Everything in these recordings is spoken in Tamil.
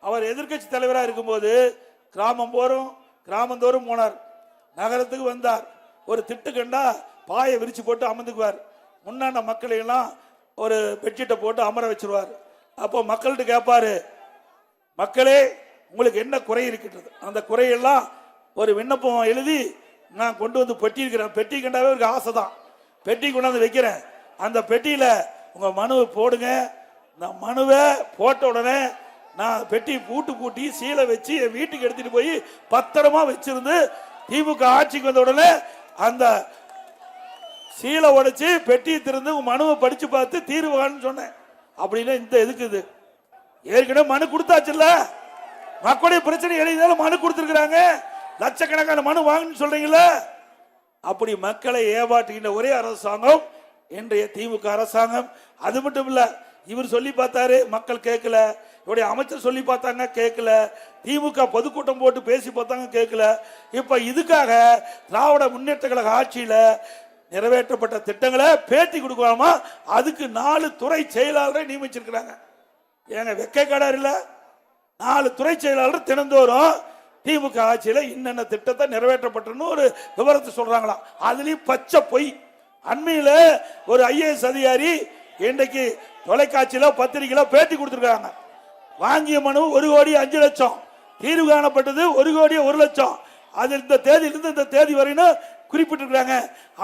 அவர் எதிர்கட்சி தலைவராக இருக்கும்போது கிராமந்தோறும் போனார். நகரத்துக்கு வந்தார். ஒரு திட்டு கண்டா பாயை விரிச்சு போட்டு அமர்ந்துக்குவார். முன்னாடி மக்களை எல்லாம் ஒரு பெட்ஷீட்டை போட்டு அமர வச்சிருவார். அப்போ மக்கள்கிட்ட கேட்பாரு, மக்களே உங்களுக்கு என்ன குறை இருக்கின்றது? அந்த குறையெல்லாம் ஒரு விண்ணப்பம் எழுதி நான் கொண்டு வந்து பெட்டி இருக்கிறேன். பெட்டி கண்டாவே ஒரு ஆசை தான். பெட்டி கொண்டாந்து வைக்கிறேன். அந்த பெட்டியில உங்க மனுவை போடுங்க. நான் மனுவை போட்ட உடனே நான் பெட்டி பூட்டி சீலை வச்சு என் வீட்டுக்கு எடுத்துட்டு போய் பத்திரமா வச்சிருந்து திமுக ஆட்சிக்கு வந்த உடனே அந்த சீலை உடைச்சு பெட்டியை திறந்து உங்க மனுவை படிச்சு பார்த்து தீர்வான்னு சொன்னேன். அப்படின்னா இந்த எதுக்கு இது? ஏற்கனவே மனு கொடுத்தாச்சுல்ல, மக்களுடைய பிரச்சனை எழுதினாலும் மனு கொடுத்துருக்காங்க. லட்சக்கணக்கான மனு வாங்கன்னு சொல்றீங்களா? அப்படி மக்களை ஏமாற்றுகின்ற ஒரே அரசாங்கம் இன்றைய திமுக அரசாங்கம். அது மட்டும் இல்ல, இவர் சொல்லி பார்த்தாரு, மக்கள் கேட்கல. இவருடைய அமைச்சர் சொல்லி பார்த்தாங்க, கேட்கல. திமுக பொதுக்கூட்டம் போட்டு பேசி பார்த்தாங்க, கேட்கல. இப்ப இதுக்காக திராவிட முன்னேற்ற கழக ஆட்சியில நிறைவேற்றப்பட்ட திட்டங்களை பேட்டி கொடுக்கலாமா? அதுக்கு 4 துறை செயலாளரை நியமிச்சிருக்கிறாங்க. ஏங்க வெக்க கடை இல்ல? 4 துறை செயலாளர் தினந்தோறும் திமுக ஆட்சியில இன்னென்ன திட்டத்தை நிறைவேற்றப்பட்டன்னு ஒரு விவரத்தை சொல்றாங்களாம். அதுலயும் பச்சை பொய். அண்மையில ஒரு IAS அதிகாரி இன்றைக்கு தொலைக்காட்சியில பத்திரிகையில பேட்டி கொடுத்திருக்காங்க. வாங்கிய மனு 1,05,00,000, தீர்வு காணப்பட்டது 1,01,00,000. அது இந்த தேதியிலிருந்து இந்த தேதி வரையும் குறிப்பிட்டிருக்கிறாங்க.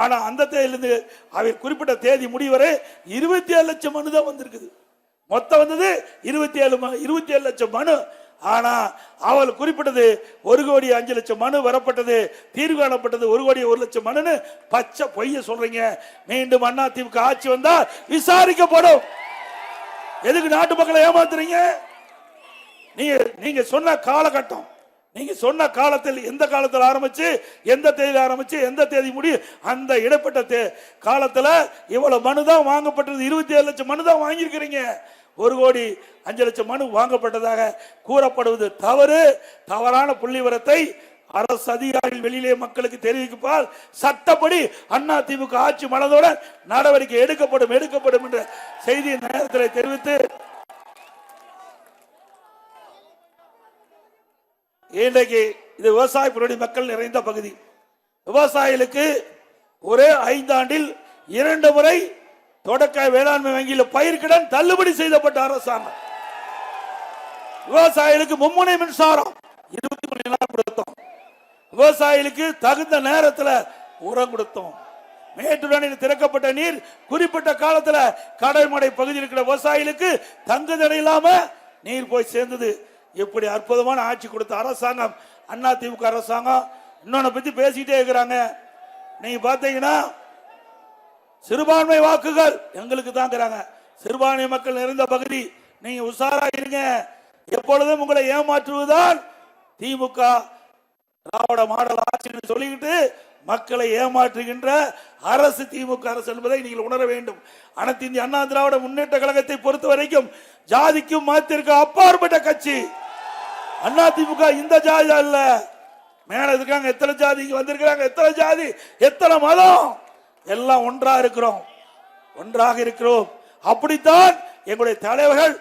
ஆனா அந்த தேதியிலிருந்து அவர் குறிப்பிட்ட தேதி முடிவரை 27 லட்சம் மனு தான் வந்திருக்குது. மொத்தம் வந்தது 27 லட்சம் மனு. ஆனா அவள் குறிப்பிட்டது 1,05,00,000 மனு வரப்பட்டது, தீர்வு காணப்பட்டது 1,01,00,000 மனுன்னு பச்சை பொய்ய சொல்றீங்க. மீண்டும் அதிமுக ஆட்சி வந்தா விசாரிக்கப்படும். எதுக்கு நாட்டு மக்களை ஏமாத்துறீங்க? நீங்க சொன்ன காலகட்டம், நீங்க சொன்ன காலத்தில் எந்த காலத்தில் ஆரம்பிச்சு எந்த தேதி ஆரம்பிச்சு எந்த தேதி முடியும், அந்த இடப்பட்ட காலத்துல இவ்வளவு மனு தான் வாங்கப்பட்டது. 27 லட்சம் மனு தான் வாங்கியிருக்கிறீங்க. 1,05,00,000 மனு வாங்கப்பட்டதாக கூறப்படுவது தவறு. தவறான புள்ளிவிவரத்தை அரசு அதிகாரிகள் வெளியிலே மக்களுக்கு தெரிவிப்பால் சட்டப்படி அதிமுக ஆட்சி மனதுடன் நடவடிக்கை எடுக்கப்படும் என்ற செய்தியை நேரத்தில் தெரிவித்து, இன்றைக்கு இது விவசாய புரடி மக்கள் நிறைந்த பகுதி. விவசாயிகளுக்கு ஒரே 5 ஆண்டில் 2 முறை தொடக்க வேளாண்மை வங்கியில் பயிர்க்கடன் தள்ளுபடி செய்யப்பட்ட அரசாங்கம். விவசாயிகளுக்கு மும்முனை மின்சாரம் 20 மணி நேரம் கொடுத்தோம். விவசாயிகளுக்கு தகுந்த நேரத்தில் உரம் கொடுத்தோம். மேட்டூர் அணையில் திறக்கப்பட்ட நீர் குறிப்பிட்ட காலத்தில் கடைமடை பகுதியில் இருக்கிற விவசாயிகளுக்கு தங்குதடை இல்லாம நீர் போய் சேர்ந்தது. இப்படி அற்புதமான ஆட்சி கொடுத்த அரசாங்கம் அதிமுக அரசாங்கம். இன்னொன்னு பத்தி பேசிட்டே இருக்கிறாங்க. நீங்க பாத்தீங்கன்னா சிறுபான்மை வாக்குகள் எங்களுக்கு தான். சிறுபான்மை மக்கள் நிறைந்த பகுதி. நீங்க உஷாரா இருங்க. எப்பொழுதும் உங்களை ஏமாற்றுவதுதான் திமுக திராவிட மாடல் ஆட்சி சொல்லிக்கிட்டு மக்களை ஏமாற்றுகின்ற அரசு திமுக அரசு என்பதை நீங்கள் உணர வேண்டும். அனைத்து இந்திய அண்ணா திராவிட முன்னேற்ற கழகத்தை பொறுத்த வரைக்கும் ஜாதிக்கும் மதத்திற்கும் அப்பாற்பட்ட கட்சி அதிமுக. இந்த ஜாதி அல்ல, மேல இருக்காங்க எத்தனை ஜாதி வந்திருக்கிறாங்க, எத்தனை ஜாதி எத்தனை மதம், எல்லாம் ஒன்றாக இருக்கிறோம். அப்படித்தான் எங்களுடைய தலைவர்கள்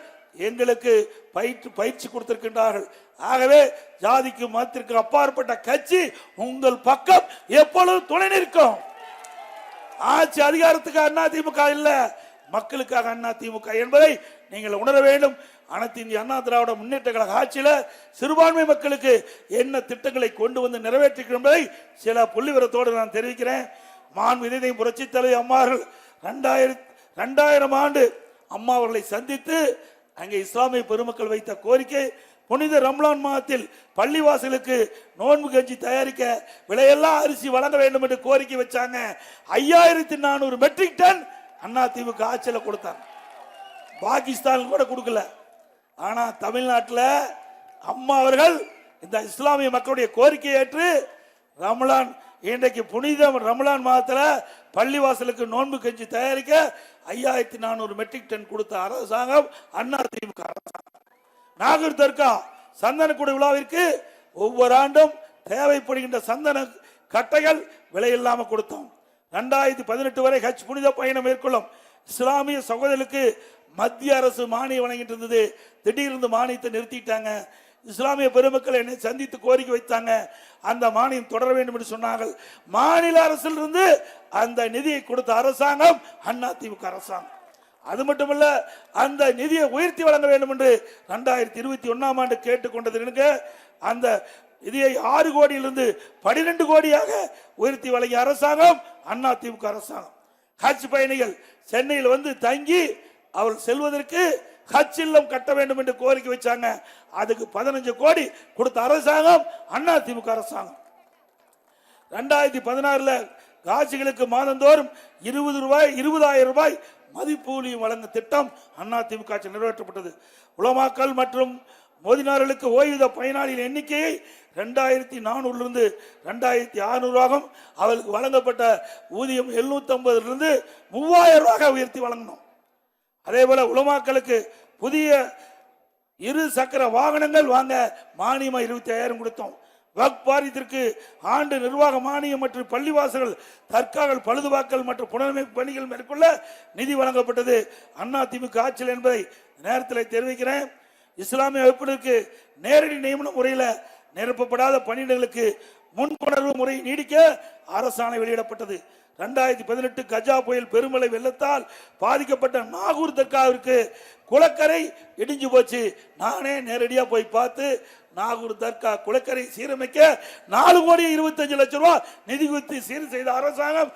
எங்களுக்கு பயிற்சி கொடுத்திருக்கின்றார்கள். ஆகவே ஜாதிக்கு மதத்திற்கு அப்பாற்பட்ட கட்சி உங்கள் பக்கம் எப்பொழுதும் துணை நிற்கும். ஆட்சி அதிகாரத்துக்கு அதிமுக இல்ல, மக்களுக்காக அதிமுக என்பதை நீங்கள் உணர வேண்டும். அனைத்து இந்திய அண்ணா திராவிட முன்னேற்ற கழக ஆட்சியில சிறுபான்மை மக்களுக்கு என்ன திட்டங்களை கொண்டு வந்து நிறைவேற்றிருக்கிறோம் என்பதை சில புள்ளிவிவரத்தோடு நான் தெரிவிக்கிறேன். மாண்புமிகு புரட்சி தலைவி அம்மாவர்கள் 2000 ஆண்டு அம்மா அவர்களை சந்தித்து அங்கே இஸ்லாமிய பெருமக்கள் வைத்த கோரிக்கை, புனித ரம்லான் மாதத்தில் பள்ளிவாசலுக்கு நோன்பு கஞ்சி தயாரிக்க விலையெல்லாம் அரிசி வழங்க வேண்டும் என்று கோரிக்கை வச்சாங்க. 5400 மெட்ரிக் டன் அதிமுக ஆட்சியில கொடுத்தாங்க. பாகிஸ்தான் கூட கொடுக்கல. ஆனா தமிழ்நாட்டில் அம்மா அவர்கள் இந்த இஸ்லாமிய மக்களுடைய கோரிக்கையை ஏற்று ரமலான் இன்றைக்கு புனித ரமலான் மாதத்தில் பள்ளிவாசலுக்கு நோன்பு கஞ்சி தயாரிக்க 5400 மெட்ரிக் டன் கொடுத்த அரசாங்கம் அதிமுக அரசாங்கம். நாகூர் தர்கா சந்தனக்கூட விழாவிற்கு ஒவ்வொரு ஆண்டும் தேவைப்படுகின்ற சந்தன கட்டைகள் விலையில்லாம கொடுத்தோம். 2018 வரை ஹஜ் புனித பயணம் மேற்கொள்ளும் இஸ்லாமிய சகோதரர்களுக்கு மத்திய அரசு மானியம் வழங்கிட்டு இருந்தது. திடீர்னு மானியத்தை நிறுத்திட்டாங்க. இஸ்லாமிய பெருமக்கள் என்னை சந்தித்து கோரிக்கை வைத்தாங்க, அந்த மானியம் தொடர வேண்டும் என்று சொன்னார்கள். மாநில அரசிலிருந்து அந்த நிதியை கொடுத்த அரசாங்கம் அதிமுக அரசாங்கம். அது மட்டுமல்ல, அந்த நிதியை உயர்த்தி வழங்க வேண்டும் என்று 2021ஆம் ஆண்டு கேட்டுக்கொண்டது. அந்த நிதியை 6 கோடியிலிருந்து 12 கோடியாக உயர்த்தி வழங்கிய அரசாங்கம் அதிமுக அரசாங்கம். ஹஜ் பயணிகள் சென்னையில் வந்து தங்கி அவள் செல்வதற்கு ஹஜ் இல்லம் கட்ட வேண்டும் என்று கோரிக்கை வச்சாங்க. அதுக்கு 15 கோடி கொடுத்த அரசாங்கம் அதிமுக அரசாங்கம். 2016 காசிகளுக்கு மாதந்தோறும் 20,000 ரூபாய் மதிப்பூலியம் வழங்கும் திட்டம் அதிமுக ஆட்சியில் நிறைவேற்றப்பட்டது. உலமாக்கள் மற்றும் மோதினார்களுக்கு ஓய்வூதிய பயனாளிகள் எண்ணிக்கையை 2400 2600 அவர்களுக்கு வழங்கப்பட்ட ஊதியம் 750 3000 உயர்த்தி வழங்கணும். அதே போல உலமாக்களுக்கு புதிய 2 சக்கர வாகனங்கள் வாங்க மானியம் 25,000 கொடுத்தோம். வக்ஃப் வாரியத்திற்கு ஆண்டு நிர்வாக மானியம் மற்றும் பள்ளிவாசல்கள், தற்காவல், பழுதுபாக்கல் மற்றும் புனரமைப்பு பணிகள் மேற்கொள்ள நிதி வழங்கப்பட்டது அதிமுக ஆட்சியில் என்பதை நேரத்தில் தெரிவிக்கிறேன். இஸ்லாமிய வகுப்பினருக்கு நேரடி நியமன முறையில் நிரப்பப்படாத பணியிடங்களுக்கு முன்கொணர்வு முறை நீடிக்க அரசாணை வெளியிடப்பட்டது. 2018 கஜா புயல் பெருமழை வெள்ளத்தால் பாதிக்கப்பட்ட நாகூர் தர்காவிற்கு குளக்கரை இடிஞ்சு போச்சு. நானே நேரடியா போய் பார்த்து நாகூர் தர்கா குளக்கரை சீரமைக்க 4,25,00,000 ரூபாய் நிதி குறித்து சீர் செய்த அரசாங்கம்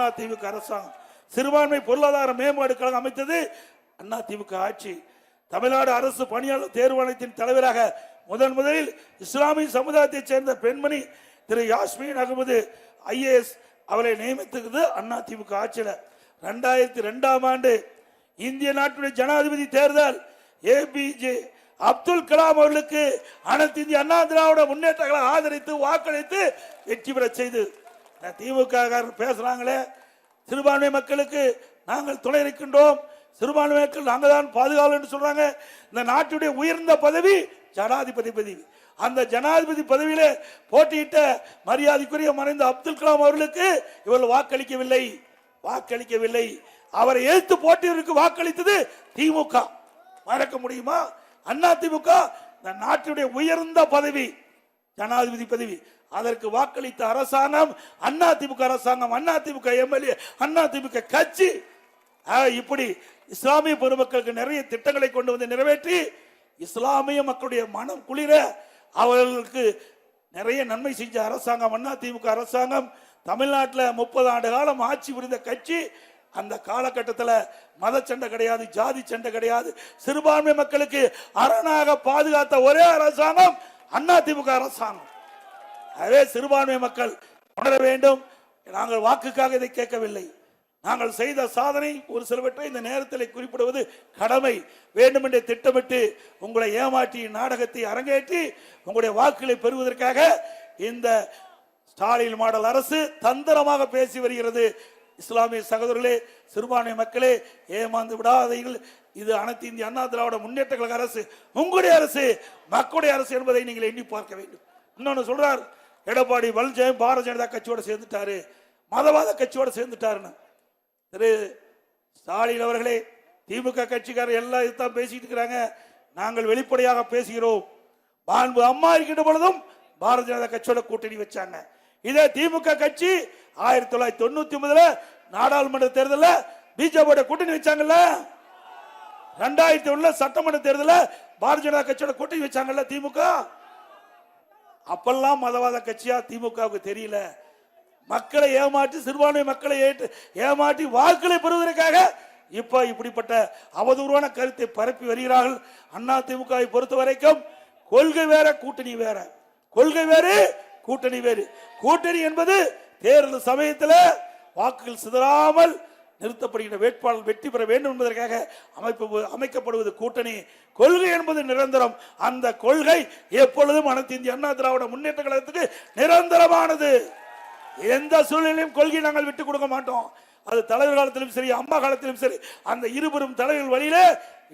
அதிமுக அரசாங்கம். சிறுபான்மை பொருளாதார மேம்பாடு கழகம் அமைத்தது அதிமுக ஆட்சி. தமிழ்நாடு அரசு பணியாளர் தேர்வாணையத்தின் தலைவராக முதலில் இஸ்லாமிய சமுதாயத்தைச் சேர்ந்த பெண்மணி திரு யாஸ்மின் அகமது IAS அவரை நியமித்தது அதிமுக ஆட்சியில். 2002ஆம் ஆண்டு இந்திய நாட்டுடைய ஜனாதிபதி தேர்தல் APJ அப்துல் கலாம் அவர்களுக்கு அனைத்து இந்திய அண்ணா திராவிட முன்னேற்றங்களை ஆதரித்து வாக்களித்து வெற்றி பெற செய்து. திமுக பேசுறாங்களே, சிறுபான்மை மக்களுக்கு நாங்கள் துணை இருக்கின்றோம், சிறுபான்மை மக்கள் நாங்கள் தான் பாதுகாவல் என்று சொல்றாங்க. இந்த நாட்டுடைய உயர்ந்த பதவி ஜனாதிபதி பதவி. அந்த ஜனாதிபதி பதவியில போட்டியிட்ட மரியாதைக்குரிய மறைந்த அப்துல் கலாம் அவர்களுக்கு இவர்கள் வாக்களிக்கவில்லை. அவரை எதிர்த்து போட்டியிற்கு வாக்களித்தது திமுக. மறக்க முடியுமா? அதிமுக இந்த நாட்டுடைய உயர்ந்த பதவி ஜனாதிபதி பதவி. அதற்கு வாக்களித்த அரசாங்கம் அதிமுக அரசாங்கம், அதிமுக MLA, அதிமுக கட்சி. இப்படி இஸ்லாமிய பெருமக்களுக்கு நிறைய திட்டங்களை கொண்டு வந்து நிறைவேற்றி இஸ்லாமிய மக்களுடைய மனம் குளிர அவர்களுக்கு நிறைய நன்மை செஞ்ச அரசாங்கம் அதிமுக அரசாங்கம். தமிழ்நாட்டில் 30 ஆண்டு காலம் ஆட்சி புரிந்த கட்சி. அந்த காலகட்டத்தில் மத சண்டை கிடையாது, ஜாதி சண்டை கிடையாது, சிறுபான்மை மக்களுக்கு அரணாக பாதுகாத்த ஒரே அரசாங்கம் அதிமுக அரசாங்கம். அதே சிறுபான்மை மக்கள் உணர வேண்டும். நாங்கள் வாக்குக்காக இதை கேட்கவில்லை. நாங்கள் செய்த சாதனை ஒரு சிலவற்றை இந்த நேரத்தில் குறிப்பிடுவது கடமை. வேண்டுமென்றே திட்டமிட்டு உங்களை ஏமாற்றி நாடகத்தை அரங்கேற்றி உங்களுடைய வாக்குகளை பெறுவதற்காக இந்த ஸ்டாலின் மாடல் அரசு தந்திரமாக பேசி வருகிறது. இஸ்லாமிய சகோதரர்களே, சிறுபான்மை மக்களே, ஏமாந்து விடாதீர்கள். இது அனைத்து இந்திய அண்ணா திராவிட முன்னேற்ற கழக அரசு, உங்களுடைய அரசு, மக்களுடைய அரசு என்பதை நீங்கள் எண்ணி பார்க்க வேண்டும். இன்னொன்னு சொல்றார், எடப்பாடி பழனிசாமி பாரதிய ஜனதா கட்சியோட சேர்ந்துட்டாரு, மதவாத கட்சியோட சேர்ந்துட்டாருன்னு. திரு ஸ்டாலின் அவர்களே, திமுக கட்சிக்காரர் எல்லாம் இதுதான் பேசிட்டு இருக்கிறாங்க. நாங்கள் வெளிப்படையாக பேசுகிறோம். மாண்பு அம்மா இருக்கின்ற பொழுதும் பாரதிய ஜனதா கட்சியோட கூட்டணி வச்சாங்க. இதே திமுக கட்சி 1999 நாடாளுமன்ற தேர்தலில் பிஜேபியோட கூட்டணி வச்சாங்கல்ல. 2001 சட்டமன்ற தேர்தலில் பாரதிய ஜனதா கட்சியோட கூட்டணி வச்சாங்கல்ல திமுக. அப்பெல்லாம் மதவாத கட்சியா திமுகவுக்கு தெரியல. மக்களை ஏமாற்றி, சிறுபான்மை மக்களை ஏமாற்றி வாக்குகளை பெறுவதற்காக இப்ப இப்படிப்பட்ட அவதூறான கருத்தை பரப்பி வருகிறார்கள். அதிமுகவை பொறுத்த வரைக்கும் கொள்கை வேற, கூட்டணி வேற. கொள்கை வேறு, கூட்டணி வேறு. கூட்டணி என்பது தேர்தல் சமயத்தில் வாக்குகள் சிதறாமல் நிறுத்தப்படுகின்ற வேட்பாளர் வெற்றி பெற வேண்டும் என்பதற்காக அமைக்கப்படுவது கூட்டணி. கொள்கை என்பது நிரந்தரம். அந்த கொள்கை எப்பொழுதும் அனைத்து இந்திய அண்ணா திராவிட முன்னேற்ற கழகத்துக்கு நிரந்தரமானது. எந்த சூழ்நிலையும் கொள்கை நாங்கள் விட்டுக் கொடுக்க மாட்டோம். அது தலைவர் காலத்திலும் சரி, அம்மா காலத்திலும் சரி, அந்த இருவரும் தலைவர் வழியில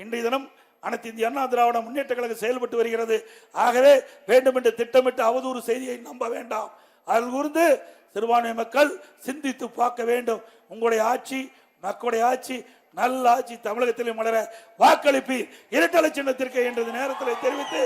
இன்றைய தினம் அனைத்து இந்திய அண்ணா திராவிட முன்னேற்ற கழகம் செயல்பட்டு வருகிறது. ஆகவே வேண்டுமென்று திட்டமிட்டு அவதூறு செய்தியை நம்ப வேண்டாம். அதில் கூர்ந்து சிறுபான்மை மக்கள் சிந்தித்து பார்க்க வேண்டும். உங்களுடைய ஆட்சி, மக்களுடைய ஆட்சி, நல்ல ஆட்சி தமிழகத்திலே மலர வாக்களிப்பீர் இரட்டலை சின்னத்திற்கு என்ற நேரத்தில் தெரிவித்து